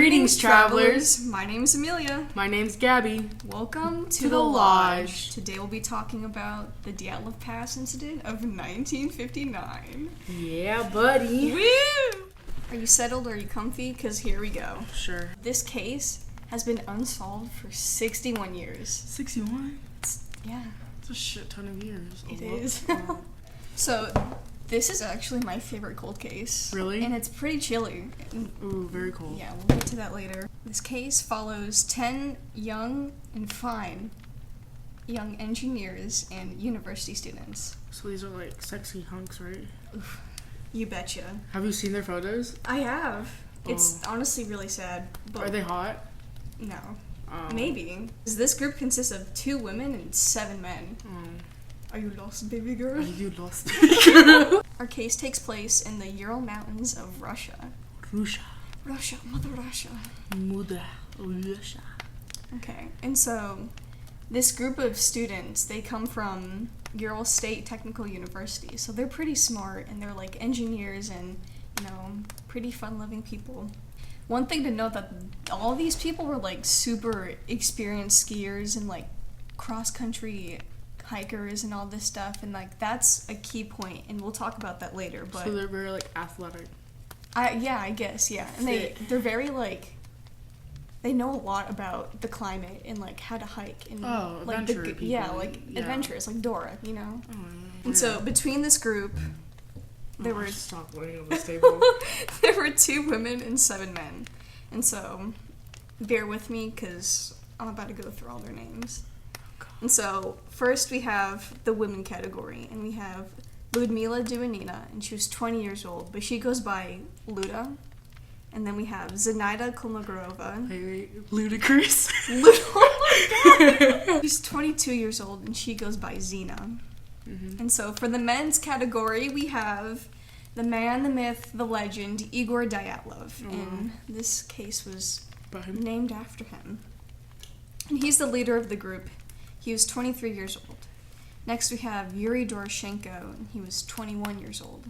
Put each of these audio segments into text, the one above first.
Greetings, travelers. My name's Amelia. My name's Gabby. Welcome to the Lodge. Today we'll be talking about the Dyatlov Pass incident of 1959. Yeah, buddy. Woo! Are you settled? Are you comfy? Because here we go. Sure. This case has been unsolved for 61 years. 61? Yeah. It's a shit ton of years. It is. So, this is actually my favorite cold case. Really? And it's pretty chilly. Ooh, very cool. Yeah, we'll get to that later. This case follows 10 young and fine young engineers and university students. So these are like sexy hunks, right? Oof, you betcha. Have you seen their photos? I have. It's honestly really sad. But Are they hot? No. Maybe. This group consists of 2 women and 7 men. Are you lost, baby girl? Are you lost, baby girl? Our case takes place in the Ural Mountains of Russia. Russia. Russia, Mother Russia. Mother Russia. Okay, and so this group of students, they come from Ural State Technical University, so they're pretty smart, and they're like engineers and, pretty fun-loving people. One thing to note that all these people were like super experienced skiers and like cross-country hikers and all this stuff, and like that's a key point, and we'll talk about that later. But so they're very like athletic. I guess, yeah. And they're very like, they know a lot about the climate and like how to hike and like adventure people. Adventurous, like Dora, And so between this group, there were stop laying on this table. there were 2 women and 7 men, and so bear with me because I'm about to go through all their names. And so, first we have the women category, and we have Ludmila Duanina, and she was 20 years old, but she goes by Luda. And then we have Zenaida Kolmogorova. Wait, ludicrous. Oh my god! She's 22 years old, and she goes by Zena. Mm-hmm. And so, for the men's category, we have the man, the myth, the legend, Igor Dyatlov. And this case was named after him. And he's the leader of the group. He was 23 years old. Next we have Yuri Doroshenko, and he was 21 years old.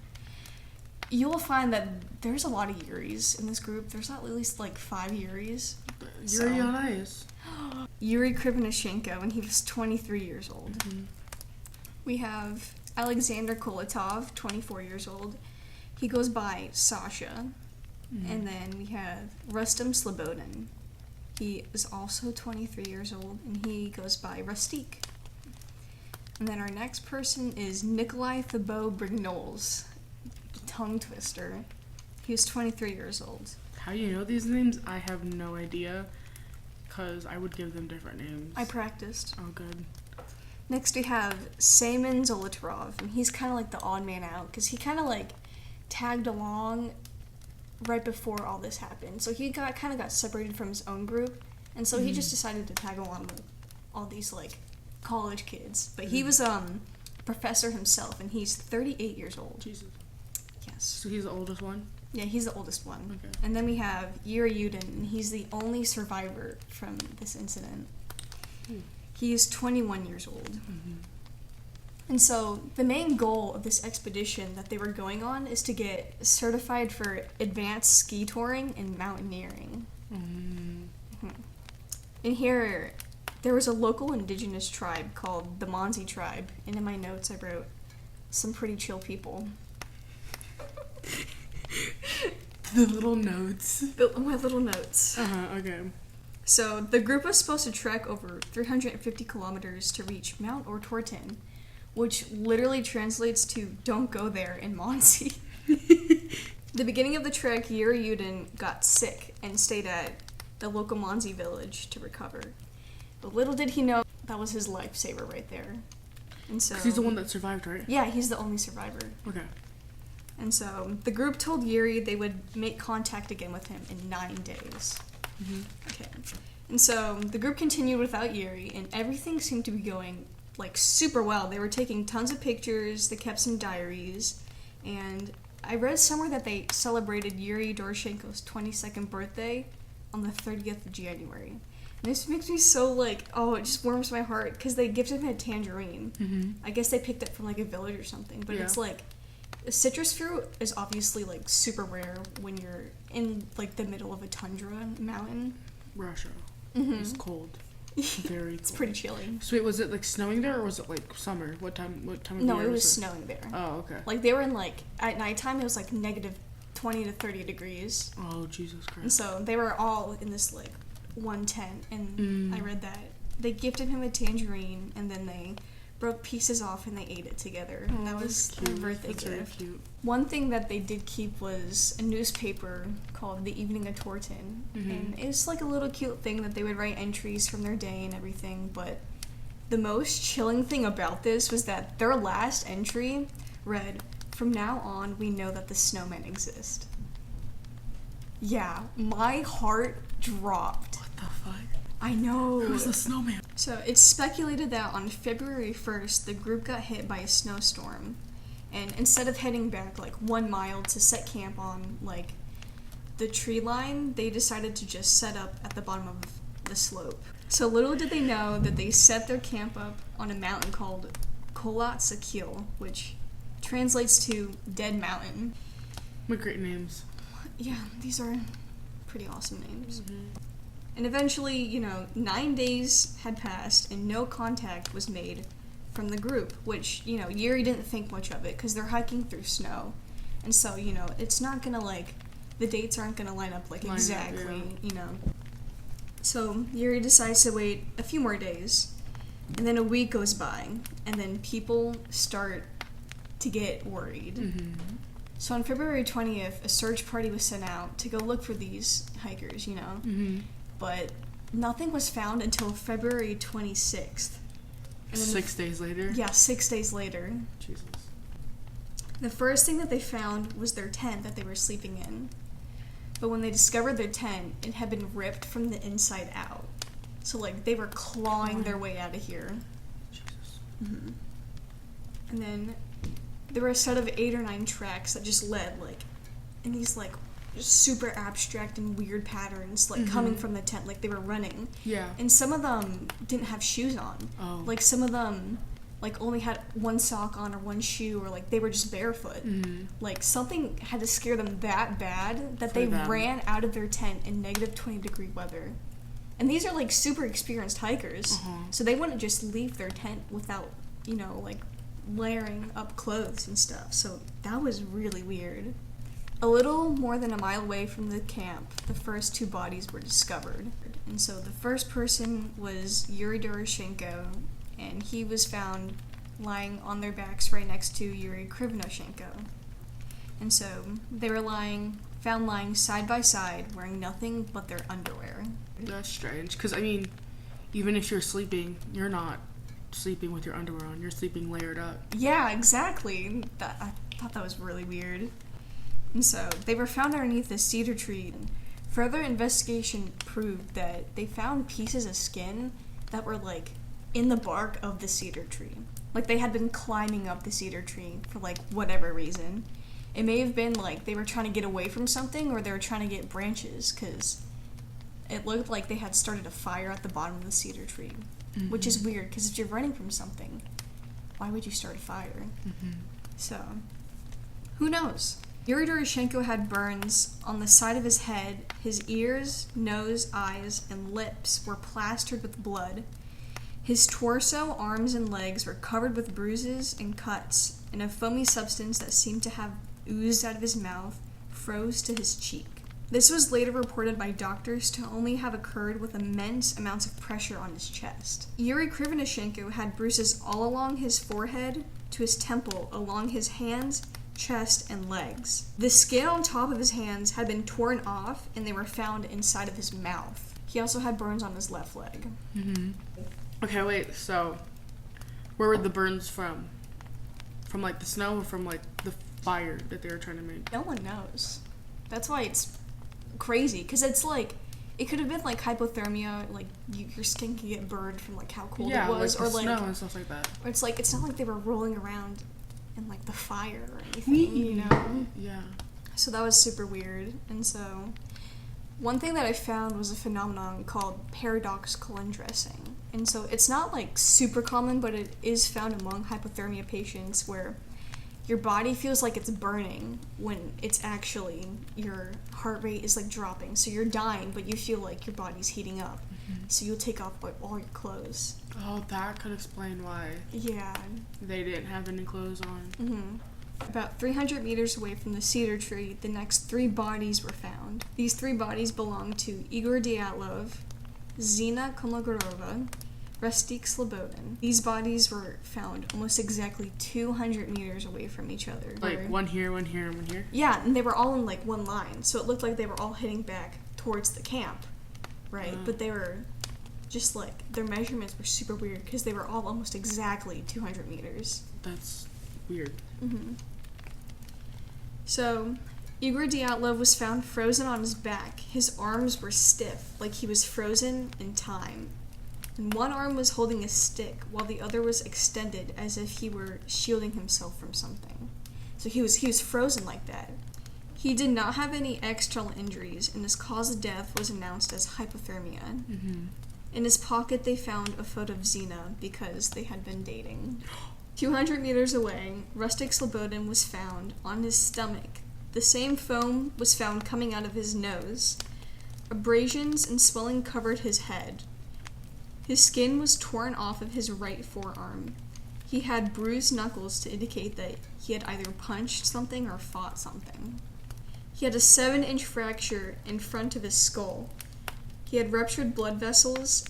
You will find that there's a lot of Yuris in this group. There's at least like 5 Yuris. Yuri on ice. Yuri Krivonishenko, and he was 23 years old. Mm-hmm. We have Alexander Kolatov, 24 years old. He goes by Sasha. Mm-hmm. And then we have Rustem Slobodin. He is also 23 years old, and he goes by Rustique. And then our next person is Nikolai Thibault Brignoles, tongue twister. He was 23 years old. How do you know these names? I have no idea, because I would give them different names. I practiced. Oh, good. Next we have Semen Zolotarov, and he's kind of like the odd man out, because he kind of like tagged along right before all this happened. So he kind of got separated from his own group, and so he just decided to tag along with all these like college kids. But he was a professor himself, and he's 38 years old. Jesus. Yes. So he's the oldest one? Yeah, he's the oldest one. Okay. And then we have Yuri Yudin, and he's the only survivor from this incident. He is 21 years old. Mm-hmm. And so the main goal of this expedition that they were going on is to get certified for advanced ski touring and mountaineering. Mm-hmm. And here, there was a local indigenous tribe called the Mansi tribe, and in my notes I wrote, some pretty chill people. The little notes. My little notes. Okay. So the group was supposed to trek over 350 kilometers to reach Mount Ortorten, which literally translates to "don't go there" in Mansi. The beginning of the trek, Yuri Yudin got sick and stayed at the local Mansi village to recover. But little did he know that was his lifesaver right there. And so 'cause he's the one that survived, right? Yeah, he's the only survivor. Okay. And so the group told Yuri they would make contact again with him in 9 days. Mm-hmm. Okay. And so the group continued without Yuri, and everything seemed to be going like super well. They were taking tons of pictures, they kept some diaries, and I read somewhere that they celebrated Yuri Doroshenko's 22nd birthday on the 30th of January. And this makes me so like, it just warms my heart, because they gifted him a tangerine. Mm-hmm. I guess they picked it from like a village or something, but it's like, Citrus fruit is obviously like super rare when you're in like the middle of a tundra mountain. Russia. Mm-hmm. It's cold. Very cold. It's pretty chilly. So wait, was it like snowing there or was it like summer? What time of No, year it was it? snowing there. Oh, okay. Like they were in like at nighttime it was like negative 20 to 30 degrees. Oh, Jesus And Christ. so they were all in this like one tent, and I read that they gifted him a tangerine and then they broke pieces off and they ate it together. And that was their birthday That's very gift. cute. One thing that they did keep was a newspaper called The Evening of Torton. And it's like a little cute thing that they would write entries from their day and everything, but the most chilling thing about this was that their last entry read, "From now on, we know that the snowmen exist." Yeah, my heart dropped. What the fuck? I know. Who's the snowman? So it's speculated that on February 1st, the group got hit by a snowstorm. And instead of heading back like 1 mile to set camp on like the tree line, they decided to just set up at the bottom of the slope. So little did they know that they set their camp up on a mountain called Kholat Sakil, which translates to Dead Mountain. What great names. Yeah, these are pretty awesome names. And eventually, 9 days had passed and no contact was made from the group, which, Yuri didn't think much of it because they're hiking through snow. And so, it's not gonna the dates aren't gonna line up exactly, So Yuri decides to wait a few more days, and then a week goes by, and then people start to get worried. So on February 20th, a search party was sent out to go look for these hikers, But nothing was found until February 26th. And then 6 days later? Yeah, 6 days later. Jesus. The first thing that they found was their tent that they were sleeping in. But when they discovered their tent, it had been ripped from the inside out. So, they were clawing their way out of here. Jesus. And then there were a set of 8 or 9 tracks that just led, in these, super abstract and weird patterns, coming from the tent, they were running. Yeah. And some of them didn't have shoes on. Oh. Some of them, only had one sock on or one shoe, or, they were just barefoot. Something had to scare them that bad that they ran out of their tent in negative 20-degree weather. And these are, super experienced hikers, so they wouldn't just leave their tent without, layering up clothes and stuff. So that was really weird. A little more than a mile away from the camp, the first 2 bodies were discovered. And so the first person was Yuri Doroshenko, and he was found lying on their backs right next to Yuri Krivonoshenko. And so they were found lying side by side, wearing nothing but their underwear. That's strange, because, even if you're sleeping, you're not sleeping with your underwear on. You're sleeping layered up. Yeah, exactly. I thought that was really weird. And so they were found underneath a cedar tree. Further investigation proved that they found pieces of skin that were in the bark of the cedar tree. They had been climbing up the cedar tree for whatever reason. It may have been they were trying to get away from something, or they were trying to get branches, because it looked like they had started a fire at the bottom of the cedar tree, which is weird because if you're running from something, why would you start a fire? So, who knows? Yuri Doroshenko had burns on the side of his head. His ears, nose, eyes, and lips were plastered with blood. His torso, arms, and legs were covered with bruises and cuts, and a foamy substance that seemed to have oozed out of his mouth froze to his cheek. This was later reported by doctors to only have occurred with immense amounts of pressure on his chest. Yuri Krivonoshenko had bruises all along his forehead, to his temple, along his hands, chest, and legs. The skin on top of his hands had been torn off, and they were found inside of his mouth. He also had burns on his left leg. Okay, wait, so where were the burns from? From, the snow, or from, the fire that they were trying to make? No one knows. That's why it's crazy, because it's it could have been hypothermia, your skin can get burned from how cold it was, or or snow and stuff like that. Or it's not like they were rolling around in the fire or anything, Yeah. So that was super weird. And so one thing that I found was a phenomenon called paradoxical undressing. And so it's not super common, but it is found among hypothermia patients where your body feels like it's burning when it's actually your heart rate is like dropping. So you're dying, but you feel like your body's heating up. So you'll take off like all your clothes. Oh, that could explain why Yeah. they didn't have any clothes on. About 300 meters away from the cedar tree, the next 3 bodies were found. These 3 bodies belonged to Igor Dyatlov, Zina Kolmogorova, Rustik Slobodin. These bodies were found almost exactly 200 meters away from each other. Like one here, one here, and one here? Yeah, and they were all in like one line, so it looked like they were all heading back towards the camp, right? But they were just like, their measurements were super weird because they were all almost exactly 200 meters. That's weird. So, Igor Dyatlov was found frozen on his back. His arms were stiff, like he was frozen in time. And one arm was holding a stick, while the other was extended as if he were shielding himself from something. So he was frozen like that. He did not have any external injuries, and his cause of death was announced as hypothermia. In his pocket, they found a photo of Zina because they had been dating. 200 meters away, Rustik Slobodin was found on his stomach. The same foam was found coming out of his nose. Abrasions and swelling covered his head. His skin was torn off of his right forearm. He had bruised knuckles to indicate that he had either punched something or fought something. He had a 7-inch fracture in front of his skull. He had ruptured blood vessels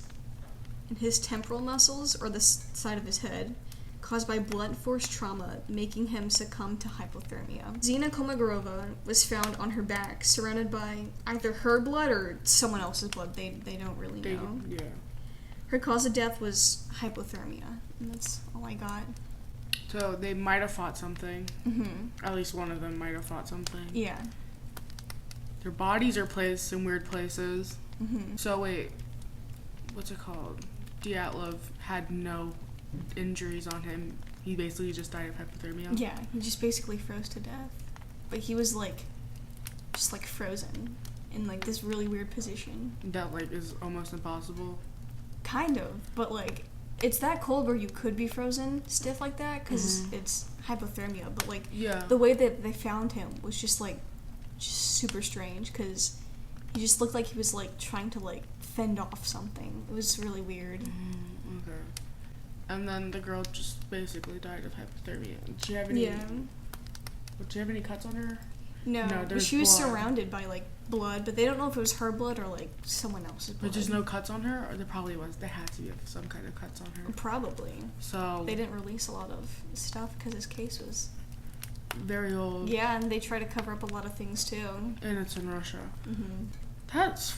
in his temporal muscles, or the side of his head, caused by blunt force trauma, making him succumb to hypothermia. Zina Kolmogorova was found on her back, surrounded by either her blood or someone else's blood. They don't really know. Yeah. Her cause of death was hypothermia, and that's all I got. So they might have fought something. At least one of them might have fought something. Yeah. Their bodies are placed in weird places. So wait, what's it called? Dyatlov had no injuries on him. He basically just died of hypothermia. Yeah, he just basically froze to death. But he was like, just like frozen in like this really weird position. That like is almost impossible. Kind of, but like, it's that cold where you could be frozen stiff like that because it's hypothermia. But like, the way that they found him was just super strange because he just looked like he was like trying to like fend off something. It was really weird. Okay. And then the girl just basically died of hypothermia. Did she have any? Yeah. Did she have any cuts on her? No, but she was surrounded by like blood, but they don't know if it was her blood or like someone else's blood. But there's no cuts on her, or there probably was. There had to be some kind of cuts on her. Probably. So they didn't release a lot of stuff because his case was very old. Yeah, and they try to cover up a lot of things too. And it's in Russia. That's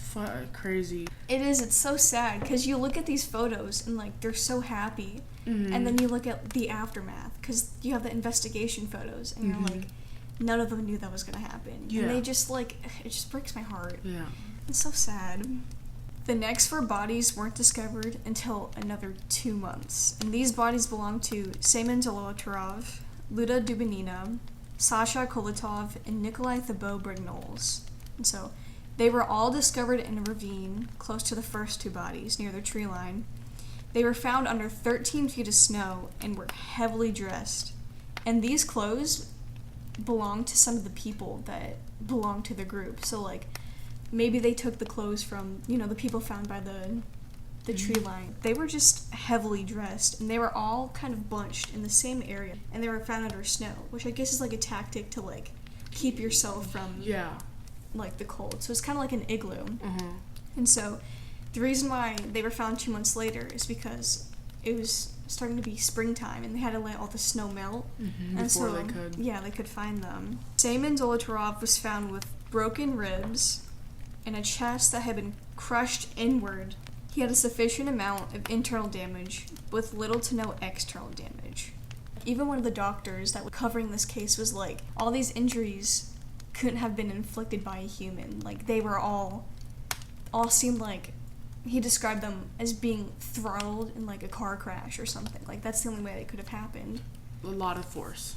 crazy. It is. It's so sad because you look at these photos and like they're so happy, and then you look at the aftermath because you have the investigation photos and you're like, none of them knew that was gonna happen. Yeah. And they just like, it just breaks my heart. Yeah. It's so sad. The next 4 bodies weren't discovered until another 2 months, and these bodies belonged to Semen Zolotarov, Luda Dubinina, Sasha Kolotov, and Nikolai Thibault Bernols. And so they were all discovered in a ravine close to the first 2 bodies near the tree line. They were found under 13 feet of snow and were heavily dressed. And these clothes belonged to some of the people that belonged to the group. So, like, maybe they took the clothes from, the people found by the tree line. They were just heavily dressed, and they were all kind of bunched in the same area. And they were found under snow, which I guess is, like, a tactic to, like, keep yourself from... like the cold. So it's kind of like an igloo. And so the reason why they were found 2 months later is because it was starting to be springtime and they had to let all the snow melt. And before so they could. Yeah, they could find them. Semen Zolotarov was found with broken ribs and a chest that had been crushed inward. He had a sufficient amount of internal damage with little to no external damage. Even one of the doctors that was covering this case was like, all these injuries couldn't have been inflicted by a human. Like, they were all seemed like, he described them as being throttled in like a car crash or something. Like, that's the only way it could have happened. A lot of force.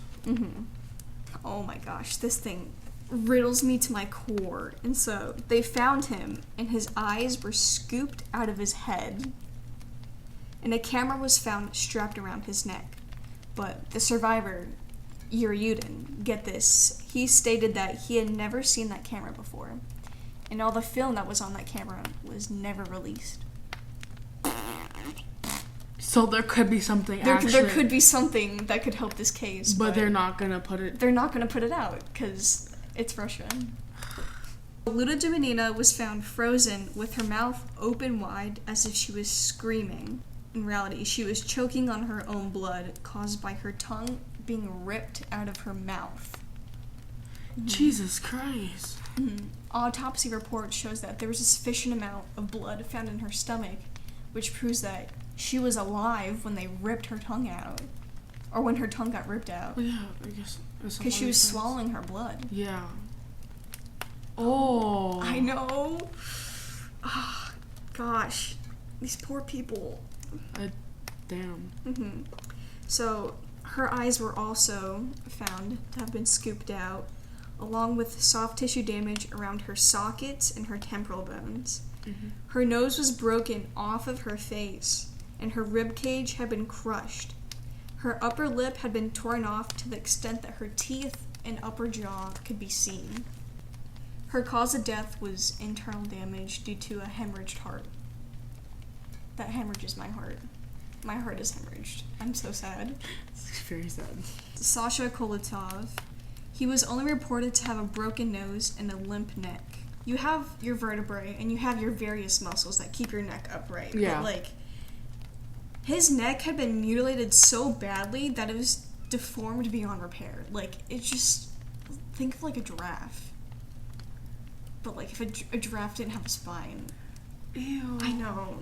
Oh my gosh, this thing riddles me to my core. And so they found him and his eyes were scooped out of his head, and a camera was found strapped around his neck. But the survivor, Uryudin, get this, he stated that he had never seen that camera before, and all the film that was on that camera was never released. So there could be something There could be something that could help this case, but they're not gonna put it. They're not gonna put it out because it's Russia. Luda Dominina was found frozen with her mouth open wide as if she was screaming. In reality, she was choking on her own blood caused by her tongue being ripped out of her mouth. Jesus Christ. Autopsy report shows that there was a sufficient amount of blood found in her stomach, which proves that she was alive when they ripped her tongue out. Or when her tongue got ripped out. Well, yeah, I guess. Because she was swallowing her blood. Yeah. Oh. I know. Oh, gosh. These poor people. Damn. So, her eyes were also found to have been scooped out, along with soft tissue damage around her sockets and her temporal bones. Her nose was broken off of her face, and her rib cage had been crushed. Her upper lip had been torn off to the extent that her teeth and upper jaw could be seen. Her cause of death was internal damage due to a hemorrhaged heart. That hemorrhages my heart. My heart is hemorrhaged. I'm so sad. It's very sad. Sasha Kolotov. He was only reported to have a broken nose and a limp neck. You have your vertebrae and you have your various muscles that keep your neck upright. Yeah. But, his neck had been mutilated so badly that it was deformed beyond repair. It just... Think of, a giraffe. But, if a giraffe didn't have a spine. Ew. I know.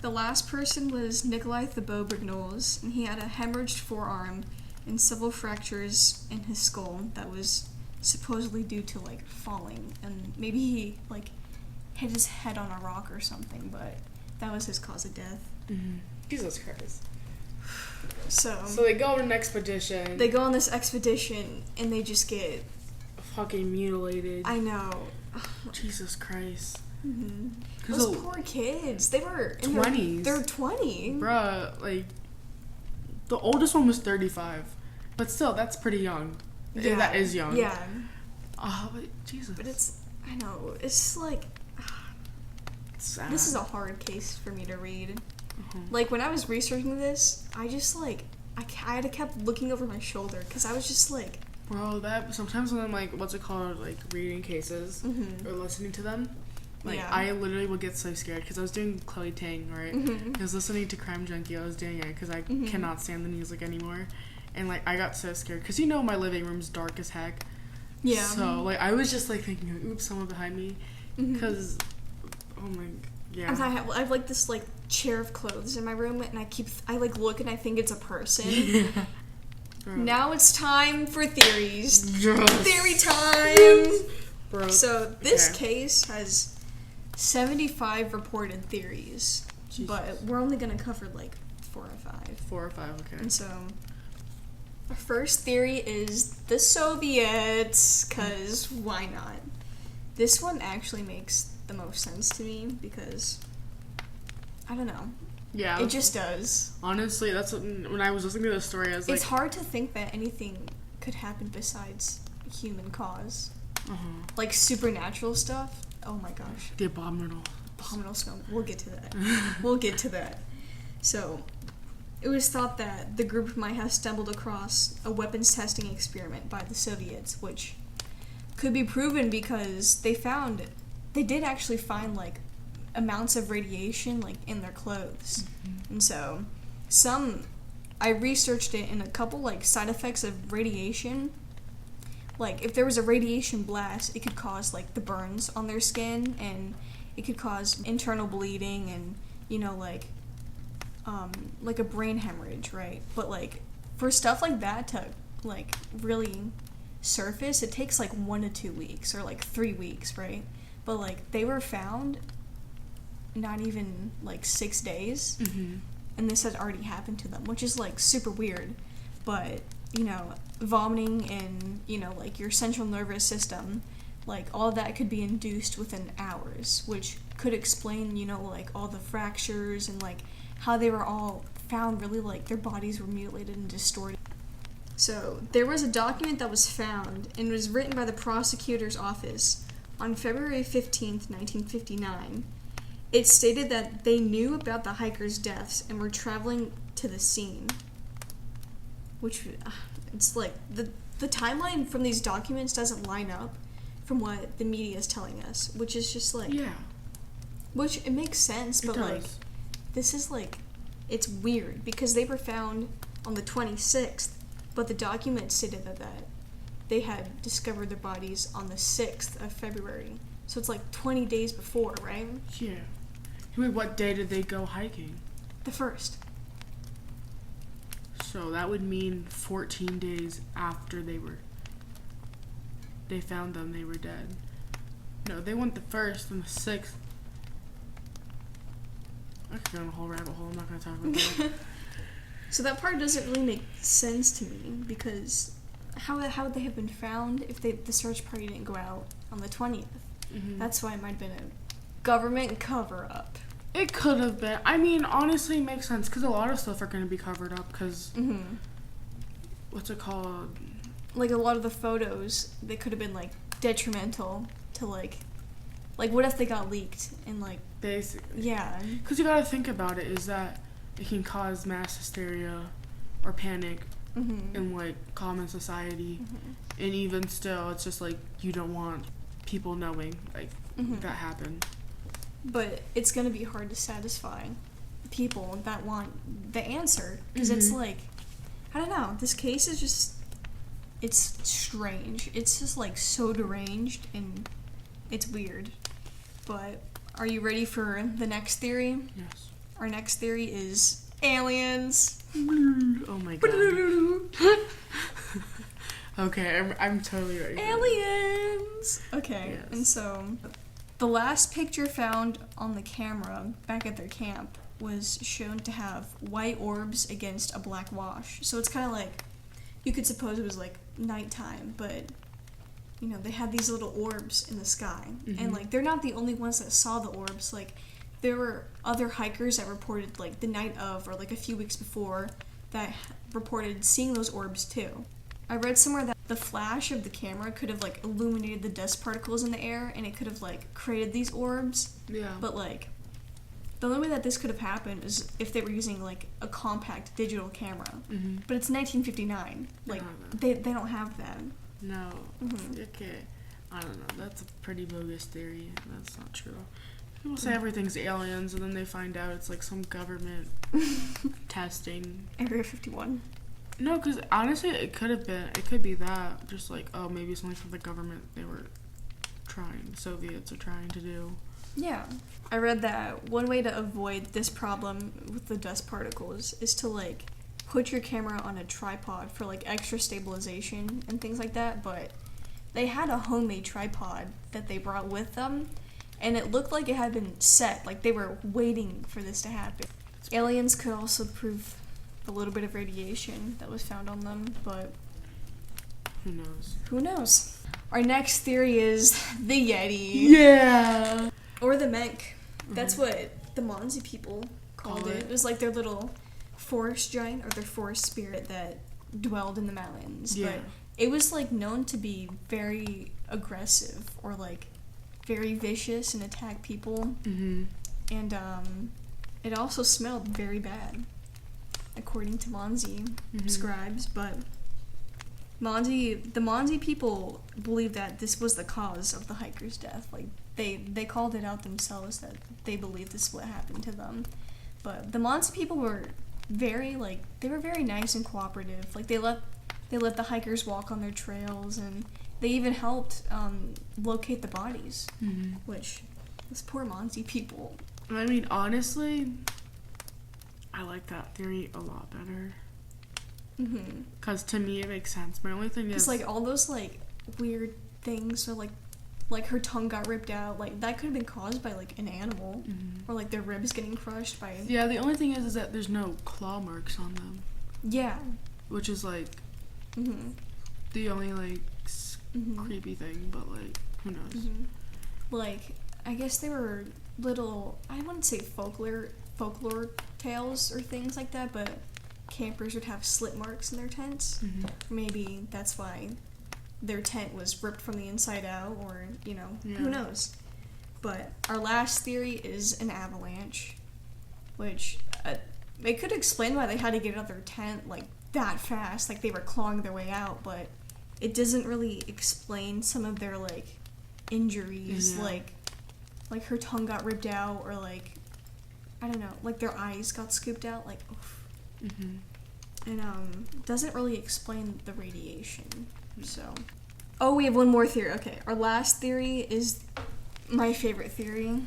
The last person was Nikolai Thibault-Brignoles, and he had a hemorrhaged forearm and several fractures in his skull that was supposedly due to, falling. And maybe he, hit his head on a rock or something, but that was his cause of death. Jesus Christ. So they go on an expedition. They go on this expedition, and they just get... fucking mutilated. I know. Jesus Christ. Those poor kids. They were in 20s. They're 20. Bruh, the oldest one was 35. But still, that's pretty young. Yeah. That is young. Yeah. Oh, but Jesus. But I know, it's sad. This is a hard case for me to read. When I was researching this, I just, I had to kept looking over my shoulder, because I was just Bro, that, sometimes when I'm, reading cases, or listening to them, I literally would get so scared, because I was doing Chloe Tang, right? I was listening to Crime Junkie, I was doing it, because I cannot stand the music anymore, and, I got so scared, because my living room's dark as heck. Yeah. So, I was just, thinking, oops, someone behind me, because, oh my, yeah. I have, this, chair of clothes in my room, and I look and I think it's a person. Now it's time for theories. Yes. Theory time! Bro. So, this case has 75 reported theories, but we're only going to cover, 4 or 5. 4 or 5, okay. And so, the first theory is the Soviets, because why not? This one actually makes the most sense to me, because, I don't know. Yeah. It just does. Honestly, that's when I was listening to the story, I was It's hard to think that anything could happen besides human cause. Supernatural stuff. Oh my gosh. The abominable smoke. We'll get to that. So, it was thought that the group might have stumbled across a weapons testing experiment by the Soviets, which could be proven because they did actually find, amounts of radiation, in their clothes. And so, I researched it, and a couple, side effects of radiation, if there was a radiation blast, it could cause, the burns on their skin, and it could cause internal bleeding, and, a brain hemorrhage, right? But, for stuff like that to, really surface, it takes, 1 to 2 weeks, or, 3 weeks, right? But, they were found not even 6 days, and this had already happened to them, which is super weird. But vomiting and your central nervous system, all that could be induced within hours, which could explain all the fractures and how they were all found really their bodies were mutilated and distorted. So, there was a document that was found and was written by the prosecutor's office on February 15th, 1959. It stated that they knew about the hikers' deaths and were traveling to the scene. Which, it's like, the timeline from these documents doesn't line up from what the media is telling us, which is just like... Yeah. Which, it makes sense, but like, this is like, it's weird, because they were found on the 26th, but the document stated that they had discovered their bodies on the 6th of February. So it's like 20 days before, right? Yeah. Wait, what day did they go hiking? The 1st. So that would mean 14 days after they found them, they were dead. No, they went the 1st and the 6th. I could go in a whole rabbit hole. I'm not going to talk about that. So that part doesn't really make sense to me, because how would they have been found if the search party didn't go out on the 20th? Mm-hmm. That's why it might have been a government cover-up. It could have been. I mean, honestly, it makes sense, because a lot of stuff are going to be covered up, because... Mm-hmm. What's it called? Like, a lot of the photos, they could have been, like, detrimental to, like, what if they got leaked and, like... Basically. Yeah. Because you gotta think about it, is that it can cause mass hysteria or panic Mm-hmm. in, like, common society. Mm-hmm. And even still, it's just, like, you don't want people knowing, like, Mm-hmm. that happened. But it's going to be hard to satisfy people that want the answer. Because it's Mm-hmm. like, I don't know, this case is just, it's strange. It's just like so deranged and it's weird. But are you ready for the next theory? Yes. Our next theory is aliens. Oh my god. Okay, I'm totally ready. Aliens! Okay, Yes. and so the last picture found on the camera back at their camp was shown to have white orbs against a black wash. So it's kind of like, you could suppose it was like nighttime, but you know, they had these little orbs in the sky. Mm-hmm. And like, they're not the only ones that saw the orbs. Like, there were other hikers that reported like the night of, or like a few weeks before, that reported seeing those orbs too. I read somewhere that the flash of the camera could have like illuminated the dust particles in the air, and it could have like created these orbs. Yeah. But like, the only way that this could have happened is if they were using like a compact digital camera. Mm-hmm. But it's 1959. Like, they don't have that. No. Mm-hmm. Okay. I don't know. That's a pretty bogus theory. That's not true. People say everything's aliens, and then they find out it's like some government testing. Area 51. No, because honestly, it could be that. Just like, oh, maybe something from the government they were Soviets are trying to do. Yeah. I read that one way to avoid this problem with the dust particles is to like put your camera on a tripod for like extra stabilization and things like that, but they had a homemade tripod that they brought with them, and it looked like it had been set, like they were waiting for this to happen. Aliens could also prove a little bit of radiation that was found on them, but Who knows? who knows? Our next theory is the Yeti. Yeah! Or the Menk. That's what the Monzi people called it. It was like their little forest giant, or their forest spirit that dwelled in the mountains. Yeah. But it was like known to be very aggressive, or like very vicious and attack people. Mm-hmm. And it also smelled very bad, according to Monzi scribes. But the Monzi people believe that this was the cause of the hiker's death. Like, they called it out themselves that they believe this is what happened to them. But the Monzi people were very nice and cooperative. Like, they let the hikers walk on their trails, and they even helped locate the bodies. Mm-hmm. Which, those poor Monzi people. I mean, honestly, I like that theory a lot better. Mm-hmm. Because to me, it makes sense. My only thing is... Because, like, all those, like, weird things, so, like her tongue got ripped out, like, that could have been caused by, like, an animal. Mm-hmm. Or, like, their ribs getting crushed by... Yeah, the only thing is that there's no claw marks on them. Yeah. Which is, like, Mm-hmm. the only, like, creepy thing, but, like, who knows? Mm-hmm. Like, I guess they were little, I wouldn't say folklore tales or things like that, but campers would have slit marks in their tents. Maybe that's why their tent was ripped from the inside out, or, who knows. But our last theory is an avalanche, which it could explain why they had to get out of their tent, like, that fast, like they were clawing their way out, but it doesn't really explain some of their, like, injuries, like her tongue got ripped out, or, like, I don't know, like their eyes got scooped out, like, oof. And doesn't really explain the radiation. So, we have one more theory. Okay, our last theory is my favorite theory.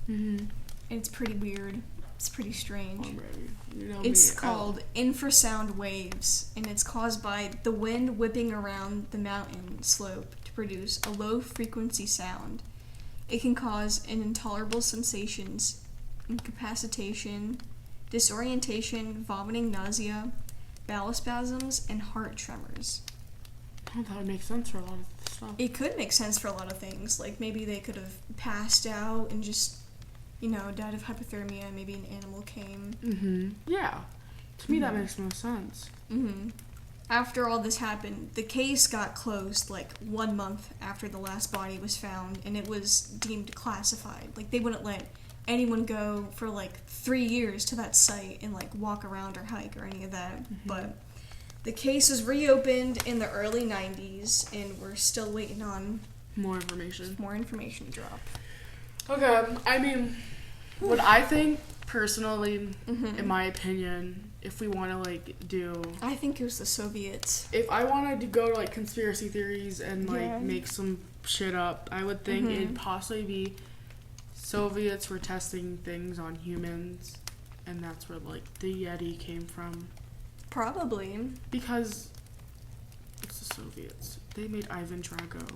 And it's pretty weird. It's pretty strange. It's called infrasound waves, and it's caused by the wind whipping around the mountain slope to produce a low-frequency sound. It can cause an intolerable sensations, incapacitation, disorientation, vomiting, nausea, bowel spasms, and heart tremors. Oh, that would make sense for a lot of stuff. It could make sense for a lot of things. Like, maybe they could have passed out and just, died of hypothermia. Maybe an animal came. Yeah. To me, that makes no sense. After all this happened, the case got closed, like, 1 month after the last body was found, and it was deemed classified. Like, they wouldn't let anyone go for, like, 3 years to that site and, like, walk around or hike or any of that. But the case was reopened in the early 90s, and we're still waiting on more information to drop. Okay, I mean, what I think, personally, in my opinion, if we want to, like, do... I think it was the Soviets. If I wanted to go to, like, conspiracy theories and, like, make some shit up, I would think it'd possibly be Soviets were testing things on humans, and that's where, like, the Yeti came from. Probably. Because it's the Soviets. They made Ivan Drago.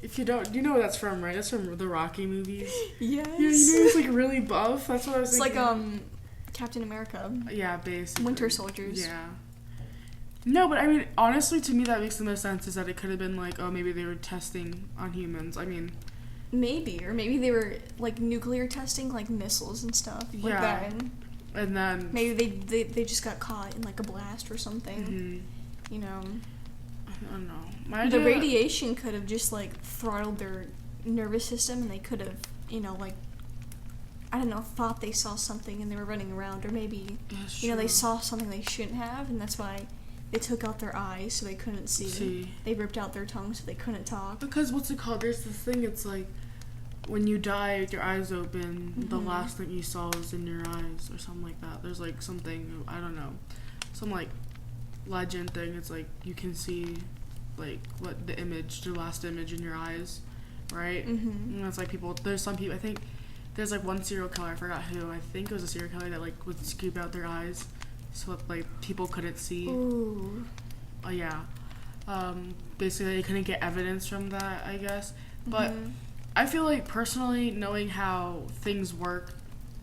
If you don't, you know where that's from, right? That's from the Rocky movies. Yes. Yeah, he's, like, really buff. That's what I was thinking. It's like, Captain America. Yeah, basically. Winter Soldiers. Yeah. No, but I mean, honestly, to me, that makes the most sense, is that it could have been like, maybe they were testing on humans. I mean... Maybe, or maybe they were, like, nuclear testing, like, missiles and stuff. Like that. And then... Maybe they just got caught in, like, a blast or something. I don't know. The radiation could have just, like, throttled their nervous system, and they could have, like, I don't know, thought they saw something and they were running around, or maybe, they saw something they shouldn't have, and that's why they took out their eyes so they couldn't see. They ripped out their tongue so they couldn't talk. Because, what's it called? There's this thing, it's like, when you die with your eyes open, the last thing you saw was in your eyes, or something like that. There's, like, something, I don't know, some, like, legend thing. It's like, you can see, like, what the last image in your eyes, right? And that's, like, there's some people, I think, there's, like, one serial killer, I forgot who, I think it was a serial killer that, like, would scoop out their eyes so that, like, people couldn't see. Ooh. Oh, yeah. Basically, they couldn't get evidence from that, I guess. But I feel like, personally, knowing how things work,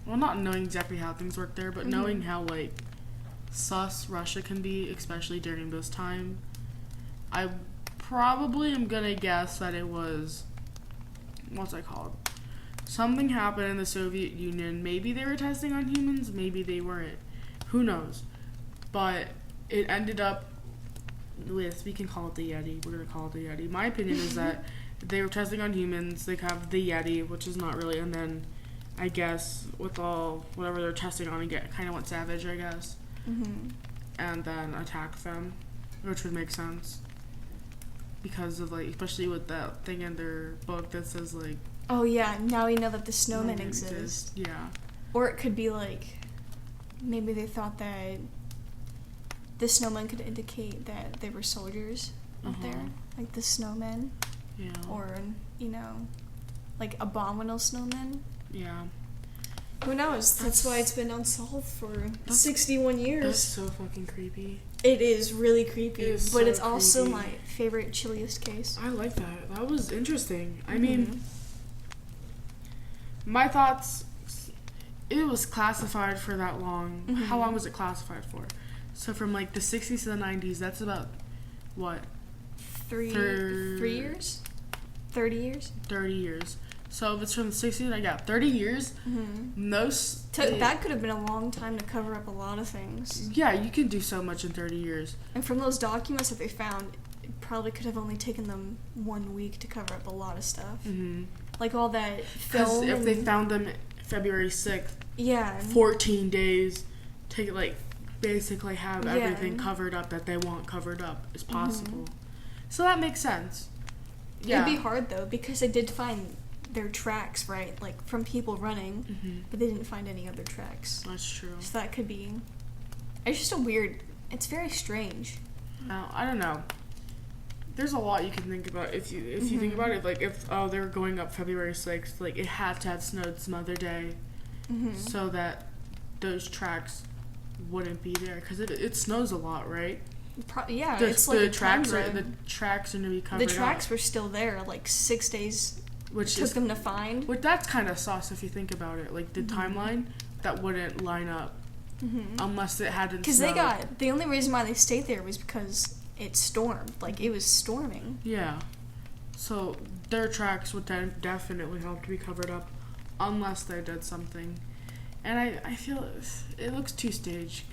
well, not knowing exactly how things work there, but knowing how, like, sus Russia can be, especially during this time, I probably am gonna guess that it was, what's it called? Something happened in the Soviet Union. Maybe they were testing on humans, maybe they weren't. Who knows? But it ended up with, we can call it the Yeti. We're going to call it the Yeti. My opinion is that they were testing on humans. They have the Yeti, which is not really, and then I guess with whatever they're testing on, it kind of went savage, I guess. And then attacked them, which would make sense. Because of, like, especially with that thing in their book that says, like, oh, yeah, now we know that the snowmen exist. Yeah. Or it could be, like, maybe they thought that the snowmen could indicate that they were soldiers up there. Like the snowmen. Yeah. Or, like abominable snowmen. Yeah. Who knows? That's why it's been unsolved for 61 years. That's so fucking creepy. It is really creepy, but so it's also creepy. my favorite, chilliest case. I like that. That was interesting. I mean, my thoughts, it was classified for that long. How long was it classified for? So from, like, the 60s to the 90s, that's about, what? 3 years? 30 years? 30 years. So if it's from the 60s, I got 30 years. That could have been a long time to cover up a lot of things. Yeah, you can do so much in 30 years. And from those documents that they found, it probably could have only taken them 1 week to cover up a lot of stuff. Like all that film. Because if they found them February 6th, 14 days to like basically have everything covered up that they want covered up is possible. So that makes sense. Yeah. It'd be hard though, because they did find their tracks, right? Like from people running, but they didn't find any other tracks. That's true. So that could be. It's just it's very strange. Now, I don't know. There's a lot you can think about if you think about it. Like if they were going up February 6th, like it had to have snowed some other day, so that those tracks wouldn't be there, because it snows a lot, right? It's like the tracks are going to be covered up. The tracks were still there, like 6 days. Which took them to find. But that's kind of sus if you think about it. Like the timeline that wouldn't line up unless it hadn't. Because the only reason why they stayed there was because it stormed. Like it was storming. Yeah. So their tracks would definitely have to be covered up unless they did something. And I feel it looks two-staged.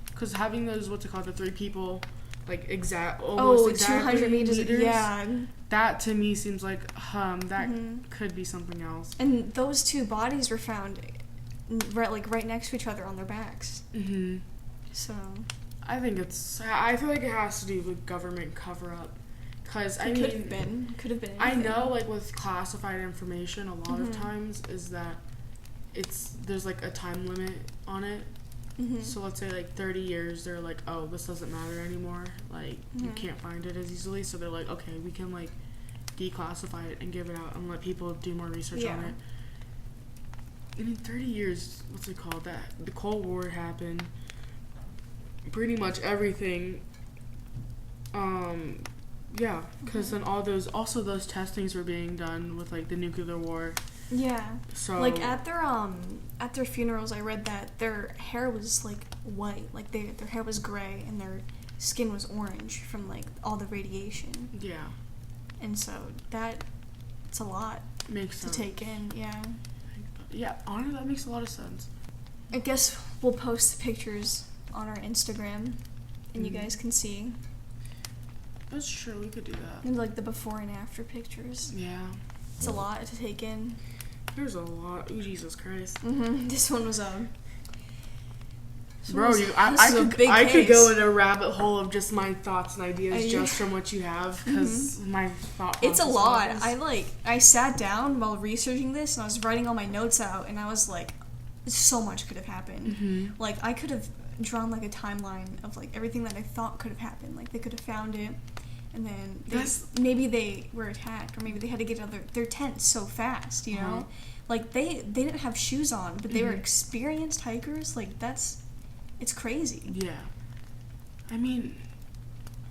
Because having those, the 3 people, like almost 200 meters. Yeah. That to me seems like, that could be something else. And those 2 bodies were found right next to each other on their backs. So. I feel like it has to do with government cover-up. Because, Could have been anything. I know, like, with classified information, a lot of times is that there's, like, a time limit on it. So let's say, like, 30 years, they're like, oh, this doesn't matter anymore. Like, you can't find it as easily. So they're like, okay, we can, like, declassify it and give it out and let people do more research on it. I mean, 30 years, the Cold War happened. Pretty much everything. Because then those testings were being done with, like, the nuclear war. Yeah. So like at their funerals, I read that their hair was like white, like their hair was gray and their skin was orange from like all the radiation. Yeah. And so it's a lot to take in. Yeah. Yeah, honestly, that makes a lot of sense. I guess we'll post the pictures on our Instagram, and you guys can see. That's true. We could do that. And like the before and after pictures. Yeah. It's a lot to take in. There's a lot. Ooh, Jesus Christ. This one was Bro, I could go in a rabbit hole of just my thoughts and ideas just from what you have, because my thought. It's a lot. I sat down while researching this and I was writing all my notes out, and I was like, so much could have happened. Like I could have drawn like a timeline of like everything that I thought could have happened. Like they could have found it. And then maybe they were attacked, or maybe they had to get out of their tent so fast, you know? Like, they didn't have shoes on, but they were experienced hikers. Like, it's crazy. Yeah. I mean...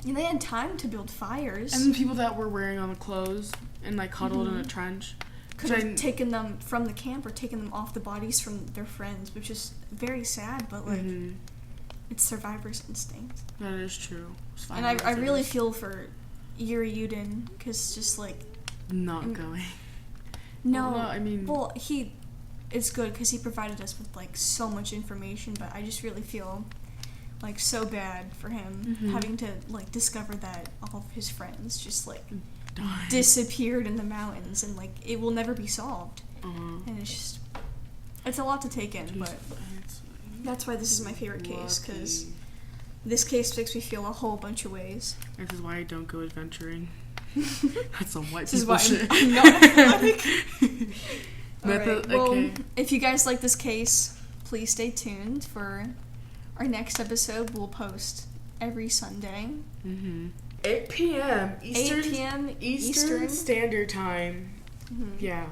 And they had time to build fires. And the people that were wearing on the clothes and, like, huddled in a trench. Could have taken them from the camp or taken them off the bodies from their friends, which is very sad, but, like... It's survivor's instinct. That is true. And I really feel for Yuri Yudin, because just like... Not going. No, well, I mean... Well, it's good because he provided us with like so much information, but I just really feel like so bad for him having to like discover that all of his friends just like disappeared in the mountains, and like it will never be solved. And it's a lot to take in, but... That's why this is my favorite case, because this case makes me feel a whole bunch of ways. This is why I don't go adventuring. That's some white people people shit. I'm not athletic. Alright, well, if you guys like this case, please stay tuned for our next episode. We'll post every Sunday. 8 p.m. 8 p.m. Eastern Standard Time. Yeah.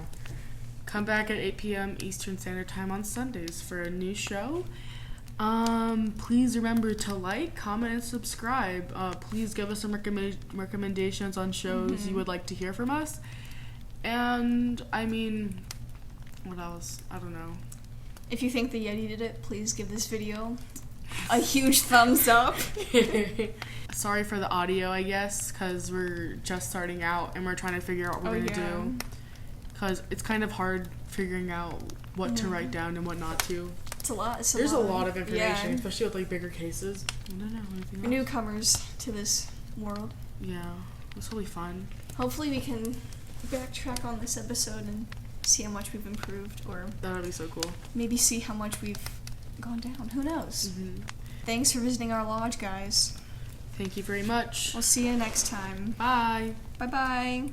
Come back at 8 p.m. Eastern Standard Time on Sundays for a new show. Please remember to like, comment, and subscribe. Please give us some recommendations on shows you would like to hear from us. And, I mean, what else? I don't know. If you think the Yeti did it, please give this video a huge thumbs up. Sorry for the audio, I guess, because we're just starting out and we're trying to figure out what we're going to do. because it's kind of hard figuring out what to write down and what not to. It's a lot. There's a lot of information, Yeah. especially with like bigger cases. I don't know anything else. Newcomers to this world. Yeah, this will be fun. Hopefully we can backtrack on this episode and see how much we've improved, or That would be so cool. maybe see how much we've gone down. Who knows? Thanks for visiting our lodge, guys. Thank you very much. We'll see you next time. Bye. Bye-bye.